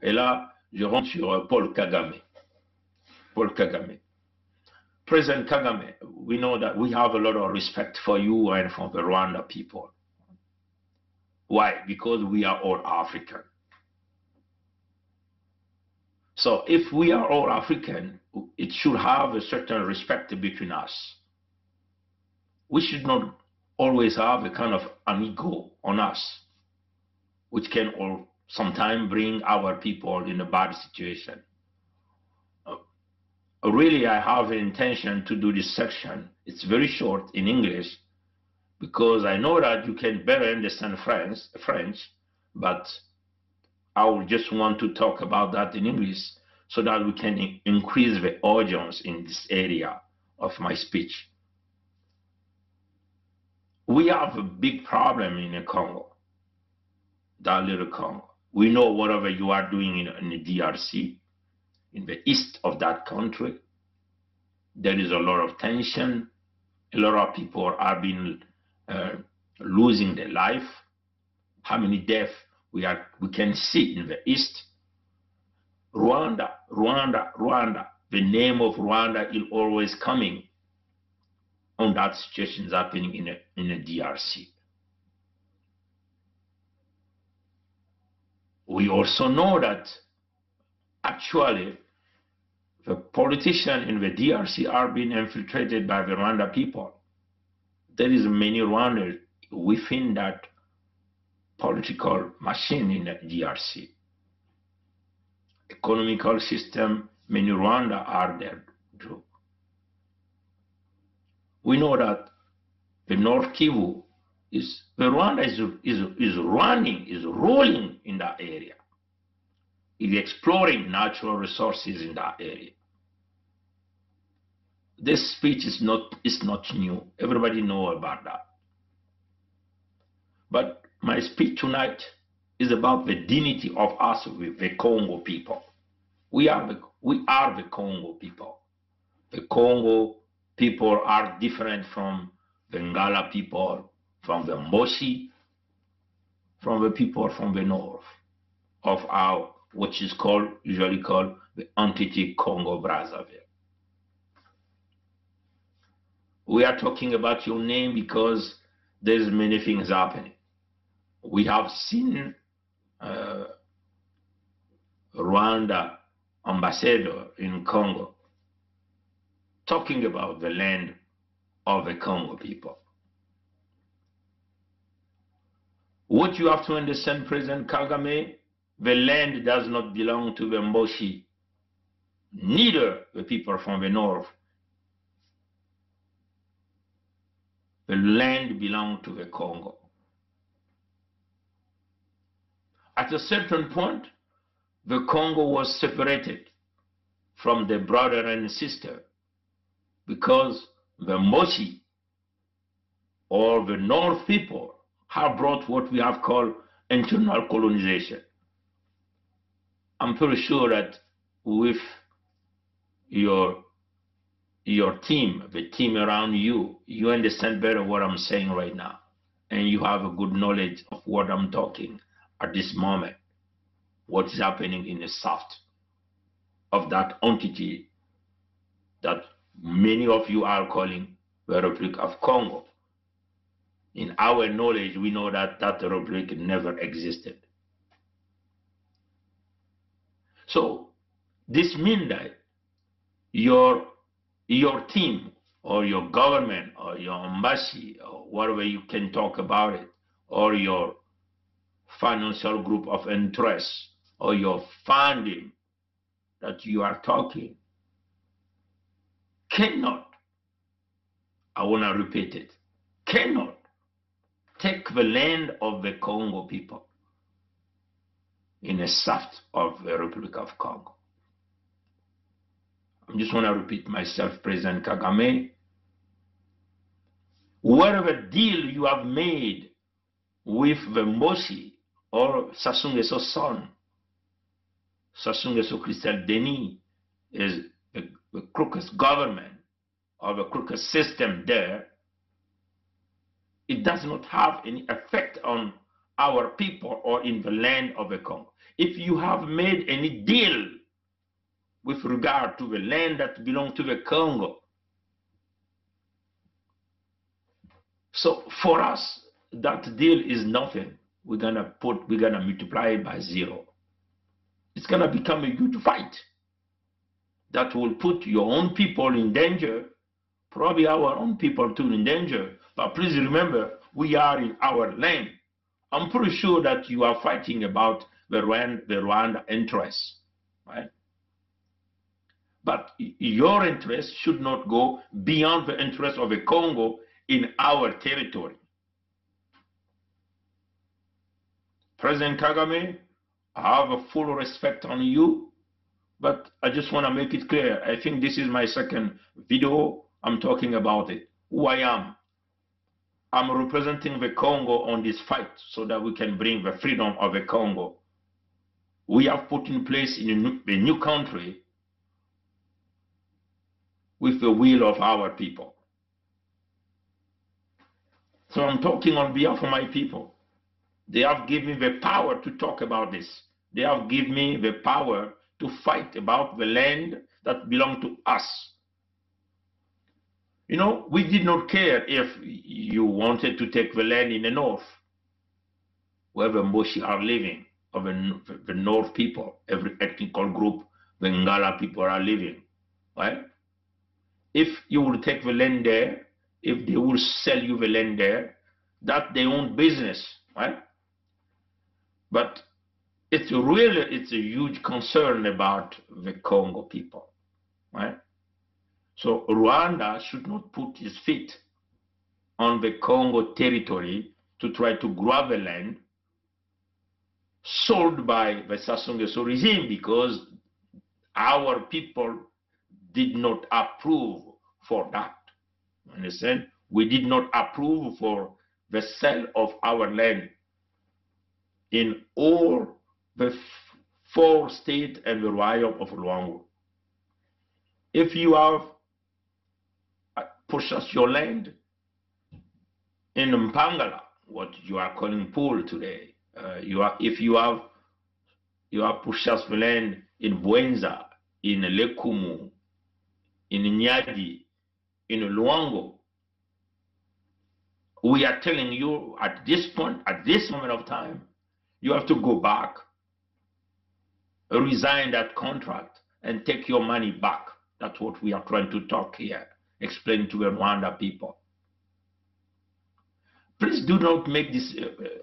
Et là, je rentre sur Paul Kagame. Paul Kagame. President Kagame, we know that we have a lot of respect for you and for the Rwanda people. Why? Because we are all African. So if we are all African, it should have a certain respect between us. We should not always have a kind of an ego on us, which can sometimes bring our people in a bad situation. Really, I have an intention to do this section. It's very short in English, because I know that you can better understand French, but I would just want to talk about that in English so that we can increase the audience in this area of my speech. We have a big problem in the Congo, that little Congo. We know whatever you are doing in the DRC, in the east of that country, there is a lot of tension. A lot of people are being losing their life. How many deaths we can see in the east? Rwanda, Rwanda, Rwanda. The name of Rwanda is always coming on that situation happening in the DRC. We also know that actually the politicians in the DRC are being infiltrated by the Rwanda people. There is many Rwandans within that political machine in the DRC. Economical system, many Rwanda are there too. We know that the North Kivu Rwanda is ruling in that area. Is exploring natural resources in that area. This speech is not new. Everybody knows about that. But my speech tonight is about the dignity of us, the Congo people. We are the Congo people. The Congo people are different from the Ngala people, from the Mboshi, from the people from the north of our, which is usually called the entity Congo-Brazzaville. We are talking about your name because there's many things happening. We have seen Rwanda ambassador in Congo talking about the land of the Congo people. What you have to understand, President Kagame, the land does not belong to the Mboshi, neither the people from the north. The land belongs to the Congo. At a certain point, the Congo was separated from the brother and sister because the Mboshi or the North people have brought what we have called internal colonization. I'm pretty sure that with your team, the team around you, you understand better what I'm saying right now. And you have a good knowledge of what I'm talking at this moment, what is happening in the south of that entity that many of you are calling the Republic of Congo. In our knowledge, we know that that republic never existed. So this means that your team or your government or your embassy or whatever you can talk about it, or your financial group of interests or your funding that you are talking cannot, I want to repeat it, cannot take the land of the Congo people in the south of the Republic of Congo. I just want to repeat myself, President Kagame. Whatever deal you have made with the Mboshi or Sassou Nguesso's son, Sassou Nguesso Christelle Denis, is the crooked government or the crooked system there, it does not have any effect on our people or in the land of the Congo. if you have made any deal with regard to the land that belongs to the Congo. So for us, that deal is nothing. We're gonna multiply it by 0. It's gonna become a huge fight that will put your own people in danger, probably our own people too in danger. But please remember, we are in our land. I'm pretty sure that you are fighting about the Rwanda interests, right? But your interest should not go beyond the interest of the Congo in our territory. President Kagame, I have a full respect on you, but I just want to make it clear. I think this is my second video. I'm talking about it, who I am. I'm representing the Congo on this fight so that we can bring the freedom of the Congo. We have put in place in a new country with the will of our people. So I'm talking on behalf of my people. They have given me the power to talk about this. They have given me the power to fight about the land that belongs to us. You know, we did not care if you wanted to take the land in the north, where the Mboshi are living, or the North people, every ethnical group, the Ngala people are living, right? If you will take the land there, if they will sell you the land there, that's their own business, right? But it's a huge concern about the Congo people, right? So Rwanda should not put his feet on the Congo territory to try to grab the land sold by the Sassou Nguesso regime, because our people did not approve for that. Understand? We did not approve for the sale of our land in all the 4 states and the Royaume of Luango. If you have purchased your land in Mpangala, what you are calling Pool today, if you have purchased the land in Buenza, in Lekumu, in Nyadi, in Luango, we are telling you at this point, at this moment of time, you have to go back, resign that contract, and take your money back. That's what we are trying to talk here, explain to the Rwanda people. Please do not make this,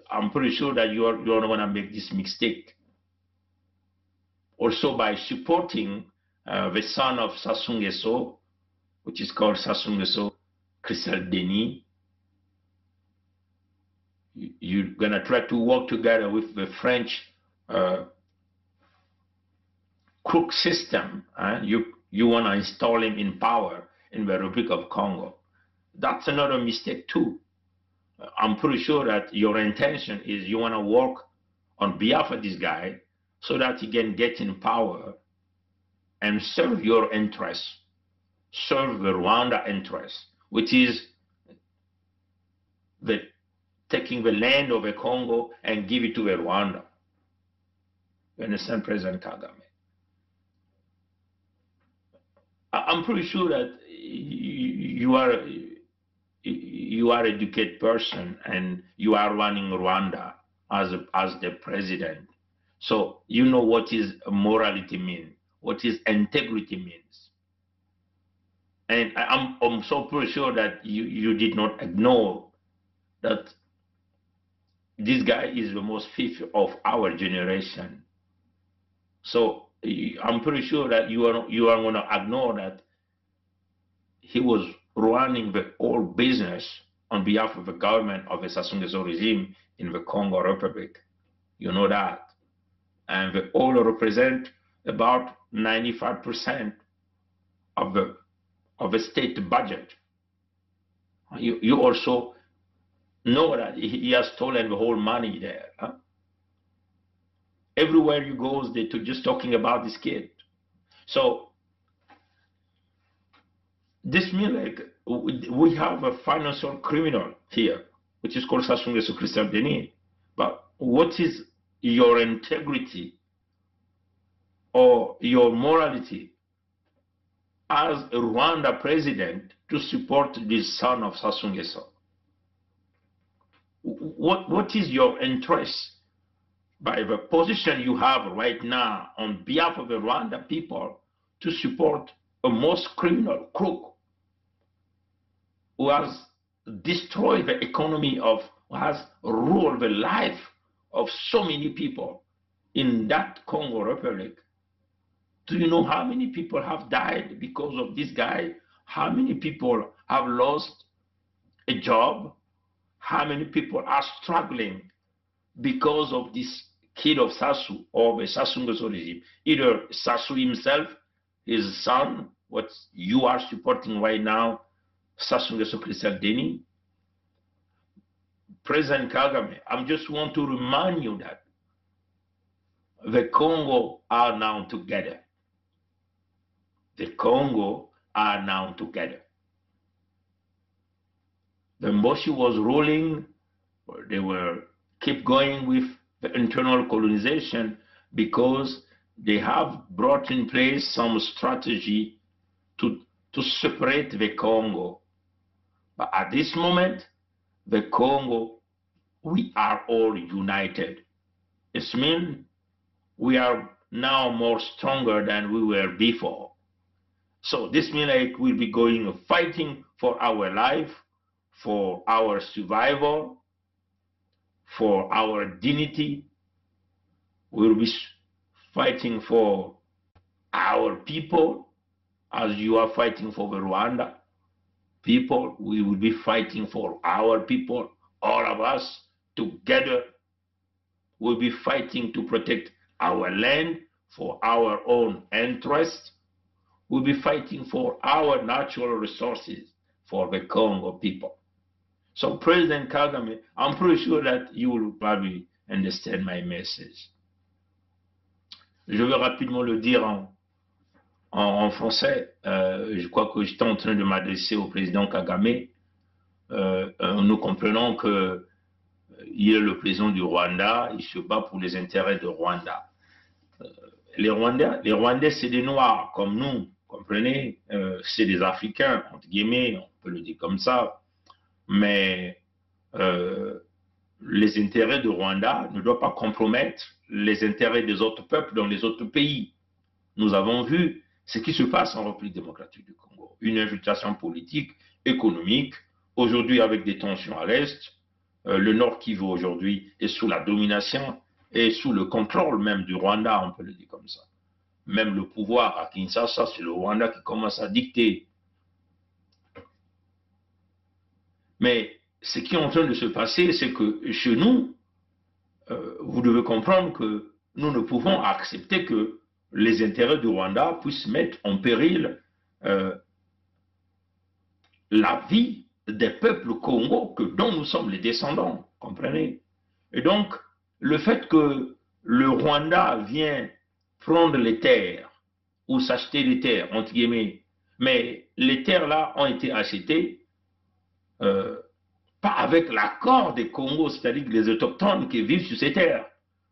I'm pretty sure that you're not going to make this mistake. Also by supporting the son of Sassou Nguesso, which is called Sassou Nguesso Christelle Denis. You're going to try to work together with the French crook system. You want to install him in power in the Republic of Congo. That's another mistake too. I'm pretty sure that your intention is you want to work on behalf of this guy so that he can get in power and serve your interests, serve the Rwanda interests, which is taking the land of the Congo and give it to the Rwanda. You understand, President Kagame? I'm pretty sure that you are an educated person and you are running Rwanda as the president. So you know what is morality mean, what is integrity means. And I'm so pretty sure that you did not ignore that this guy is the most fifth of our generation. So I'm pretty sure that you are going to ignore that he was running the whole business on behalf of the government of the Sassou Nguesso regime in the Congo Republic. You know that. And they all represent about 95% of the state budget. You also know that he has stolen the whole money there. Huh? Everywhere you go, they're just talking about this kid. So this means like we have a financial criminal here, which is called Sassou Nguesso Christelle Denis. But what is your integrity or your morality as a Rwanda president to support this son of Sassou Nguesso? What is your interest by the position you have right now on behalf of the Rwanda people to support a most criminal crook who has destroyed the economy of, who has ruled the life of so many people in that Congo Republic? Do you know how many people have died because of this guy? How many people have lost a job? How many people are struggling because of this kid of Sassou or the Sassou Nguesso regime? Either Sassou himself, his son, what you are supporting right now, Sassou Nguesso Christian Denis, President Kagame. I just want to remind you that the Congo are now together. The Congo are now together. The Mboshi was ruling, they were keep going with the internal colonization because they have brought in place some strategy to separate the Congo. But at this moment, the Congo, we are all united. It means we are now more stronger than we were before. So this means like we'll be going fighting for our life, for our survival, for our dignity. We'll be fighting for our people as you are fighting for the Rwanda people. We will be fighting for our people, all of us together. We'll be fighting to protect our land for our own interests. We'll be fighting for our natural resources for the Congo people. So President Kagame, I'm pretty sure that you will probably understand my message. Je vais rapidement le dire en français. Je crois que j'étais en train de m'adresser au président Kagame. Nous comprenons qu'il est le président du Rwanda, il se bat pour les intérêts de Rwanda. Les Rwandais, c'est des Noirs comme nous, comprenez? C'est des Africains, entre guillemets, on peut le dire comme ça. Mais les intérêts de Rwanda ne doivent pas compromettre les intérêts des autres peuples dans les autres pays. Nous avons vu ce qui se passe en République démocratique du Congo. Une infiltration politique, économique, aujourd'hui avec des tensions à l'Est. Le Nord Kivu aujourd'hui est sous la domination et sous le contrôle même du Rwanda, on peut le dire comme ça. Même le pouvoir à Kinshasa, c'est le Rwanda qui commence à dicter. Mais ce qui est en train de se passer, c'est que chez nous, vous devez comprendre que nous ne pouvons accepter que les intérêts du Rwanda puissent mettre en péril la vie des peuples Congo dont nous sommes les descendants, comprenez? Et donc, le fait que le Rwanda vient prendre les terres ou s'acheter les terres, entre guillemets, mais les terres là ont été achetées pas avec l'accord des Congos, c'est-à-dire les autochtones qui vivent sur ces terres.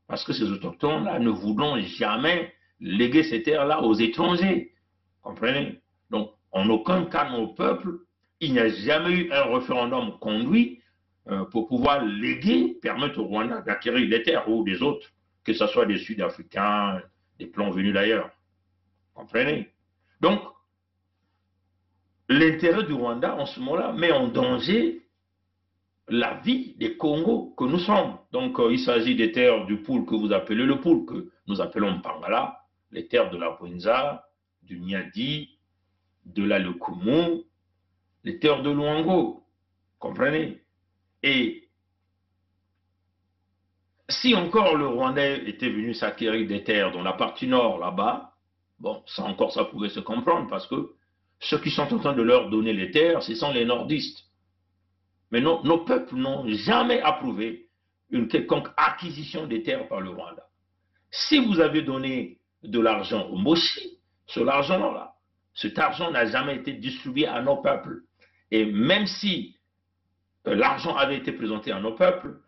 Parce que ces autochtones-là ne voudront jamais léguer ces terres-là aux étrangers. Comprenez? Donc, en aucun cas, nos peuples, il n'y a jamais eu un référendum conduit pour pouvoir léguer, permettre au Rwanda d'acquérir des terres ou des autres, que ce soit des Sud-Africains, des plans venus d'ailleurs. Comprenez? Donc, l'intérêt du Rwanda, en ce moment-là, met en danger la vie des Congos que nous sommes. Donc, il s'agit des terres du Poul que vous appelez le Poul, que nous appelons Pangala, les terres de la Bwenza, du Niadi, de la Lukumu, les terres de Luango. Comprenez? Et si encore le Rwandais était venu s'acquérir des terres dans la partie nord, là-bas, bon, ça encore, ça pouvait se comprendre, parce que ceux qui sont en train de leur donner les terres, ce sont les nordistes. Mais nos peuples n'ont jamais approuvé une quelconque acquisition des terres par le Rwanda. Si vous avez donné de l'argent au Moshi, cet argent n'a jamais été distribué à nos peuples. Et même si l'argent avait été présenté à nos peuples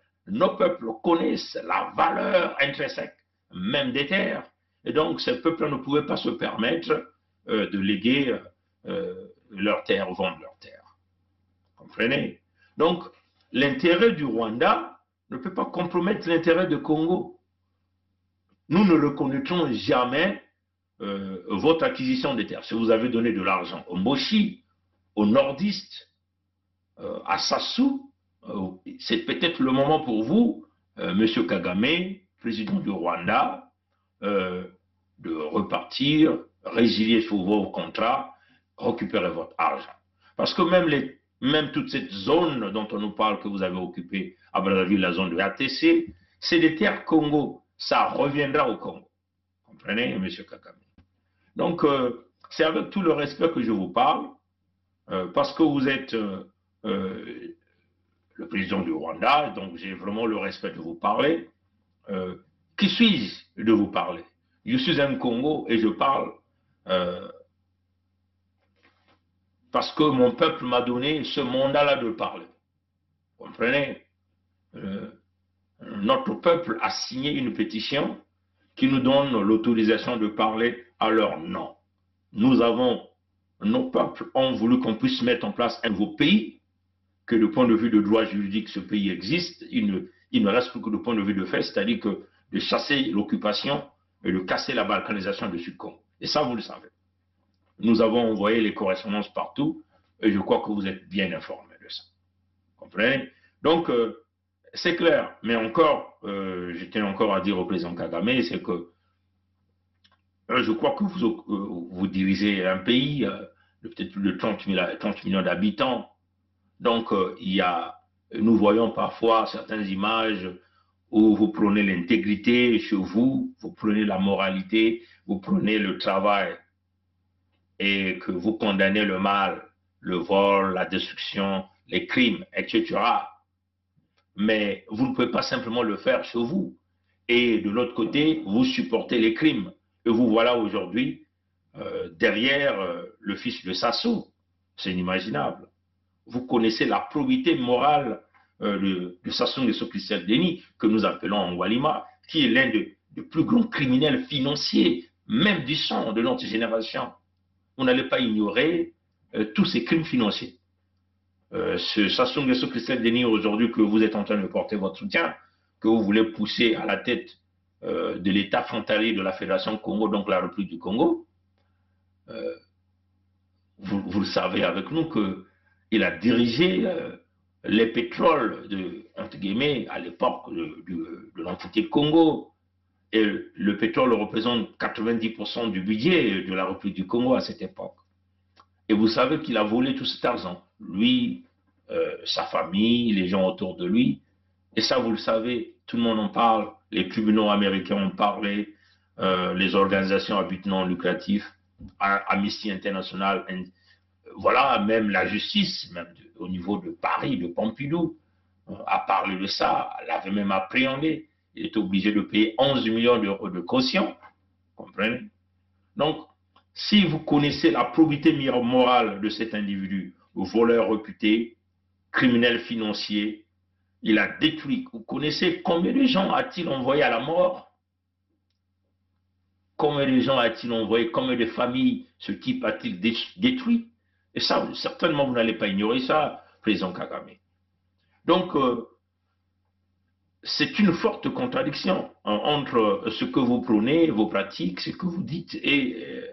connaissent la valeur intrinsèque même des terres. Et donc, ces peuples ne pouvaient pas se permettre de léguer leurs terres, vendre leurs terres. Comprenez? Donc, l'intérêt du Rwanda ne peut pas compromettre l'intérêt du Congo. Nous ne reconnaîtrons jamais votre acquisition des terres. Si vous avez donné de l'argent au Moshi, aux nordistes, à Sassou, c'est peut-être le moment pour vous, M. Kagame, président du Rwanda, de repartir, résilier sur vos contrats, récupérer votre argent. Parce que même toute cette zone dont on nous parle que vous avez occupée à Brazzaville, la zone de ATC, c'est des terres Congo. Ça reviendra au Congo. Comprenez, M. Kagame? Donc, c'est avec tout le respect que je vous parle, parce que vous êtes le président du Rwanda, donc j'ai vraiment le respect de vous parler. Qui suis-je de vous parler? Je suis un Congo et je parle parce que mon peuple m'a donné ce mandat-là de parler. Vous comprenez? Notre peuple a signé une pétition qui nous donne l'autorisation de parler à leur nom. Nos peuples ont voulu qu'on puisse mettre en place un nouveau pays, que du point de vue de droit juridique, ce pays existe. Il ne reste plus que du point de vue de fait, c'est-à-dire que de chasser l'occupation et de casser la balkanisation du Sud-Congo. Et ça, vous le savez. Nous avons envoyé les correspondances partout et je crois que vous êtes bien informés de ça. Vous comprenez? Donc, c'est clair. Mais encore, je tiens encore à dire au président Kagame, c'est que je crois que vous dirigez un pays de peut-être plus de 30 millions d'habitants. Donc, nous voyons parfois certaines images où vous prenez l'intégrité chez vous, vous prenez la moralité, vous prenez le travail et que vous condamnez le mal, le vol, la destruction, les crimes, etc. Mais vous ne pouvez pas simplement le faire chez vous. Et de l'autre côté, vous supportez les crimes. Et vous voilà aujourd'hui derrière le fils de Sassou. C'est inimaginable. Vous connaissez la probité morale de Sassou Nguesso Christelle Denis, que nous appelons en Walima, qui est l'un des plus grands criminels financiers, même du sang de notre génération. Vous n'allez pas ignorer tous ces crimes financiers. Ce Sassou Nguesso Christelle Denis, aujourd'hui, que vous êtes en train de porter votre soutien, que vous voulez pousser à la tête de l'État frontalier de la Fédération Congo, donc la République du Congo, vous le savez avec nous qu'il a dirigé les pétroles, entre guillemets, à l'époque de l'entité Congo. Et le pétrole représente 90% du budget de la République du Congo à cette époque. Et vous savez qu'il a volé tout cet argent. Lui, sa famille, les gens autour de lui. Et ça, vous le savez, tout le monde en parle. Les tribunaux américains ont parlé, les organisations à but non lucratif, Amnesty International, voilà, même la justice, même au niveau de Paris, de Pompidou, a parlé de ça, l'avait même appréhendé. Il est obligé de payer 11 millions d'euros de caution. Comprenez? Donc, si vous connaissez la probité morale de cet individu, voleur réputé, criminel financier, il a détruit. Vous connaissez combien de gens a-t-il envoyé à la mort? Combien de gens a-t-il envoyé? Combien de familles ce type a-t-il détruit? Et ça, certainement, vous n'allez pas ignorer ça, président Kagame. Donc, c'est une forte contradiction entre ce que vous prônez, vos pratiques, ce que vous dites et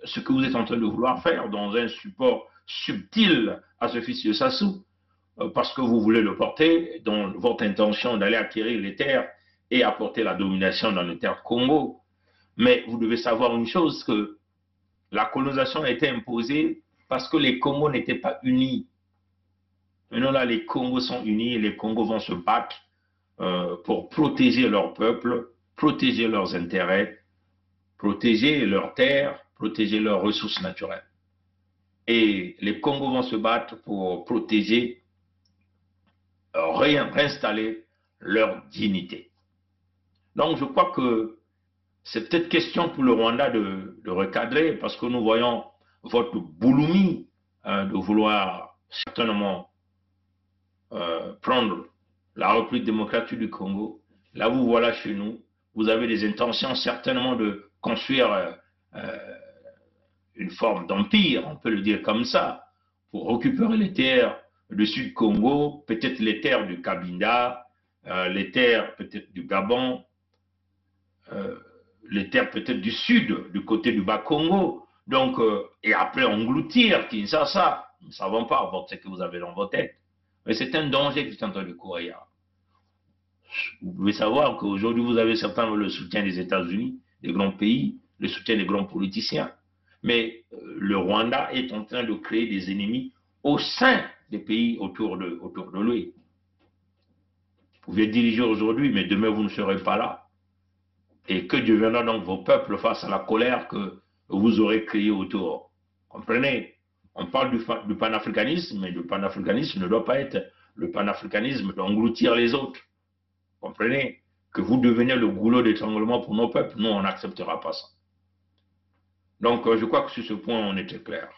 ce que vous êtes en train de vouloir faire dans un support subtil à ce fils de Sassou, parce que vous voulez le porter dans votre intention d'aller acquérir les terres et apporter la domination dans les terres Congo. Mais vous devez savoir une chose, que la colonisation a été imposée parce que les Congos n'étaient pas unis. Maintenant là, les Congos sont unis et les Congos vont se battre pour protéger leur peuple, protéger leurs intérêts, protéger leurs terres, protéger leurs ressources naturelles. Et les Congos vont se battre pour protéger, réinstaller leur dignité. Donc je crois que c'est peut-être question pour le Rwanda de recadrer, parce que nous voyons votre bouloumie de vouloir certainement prendre la République démocratique du Congo. Là, vous voilà chez nous. Vous avez des intentions certainement de construire une forme d'empire, on peut le dire comme ça, pour récupérer les terres du Sud-Congo, peut-être les terres du Cabinda, les terres peut-être du Gabon, les terres peut-être du Sud, du côté du Bas-Congo. Donc, et après engloutir Kinshasa. Nous ne savons pas ce que vous avez dans vos têtes. Mais c'est un danger qui est en train de courir. Vous pouvez savoir qu'aujourd'hui, vous avez certainement le soutien des États-Unis, des grands pays, le soutien des grands politiciens. Mais le Rwanda est en train de créer des ennemis au sein des pays autour de lui. Vous pouvez diriger aujourd'hui, mais demain, vous ne serez pas là. Et que deviendront donc vos peuples face à la colère que vous aurez créée autour? Comprenez? On parle du panafricanisme, mais le panafricanisme ne doit pas être le panafricanisme d'engloutir les autres. Comprenez? Que vous deveniez le goulot d'étranglement pour nos peuples, nous, on n'acceptera pas ça. Donc, je crois que sur ce point, on était clair.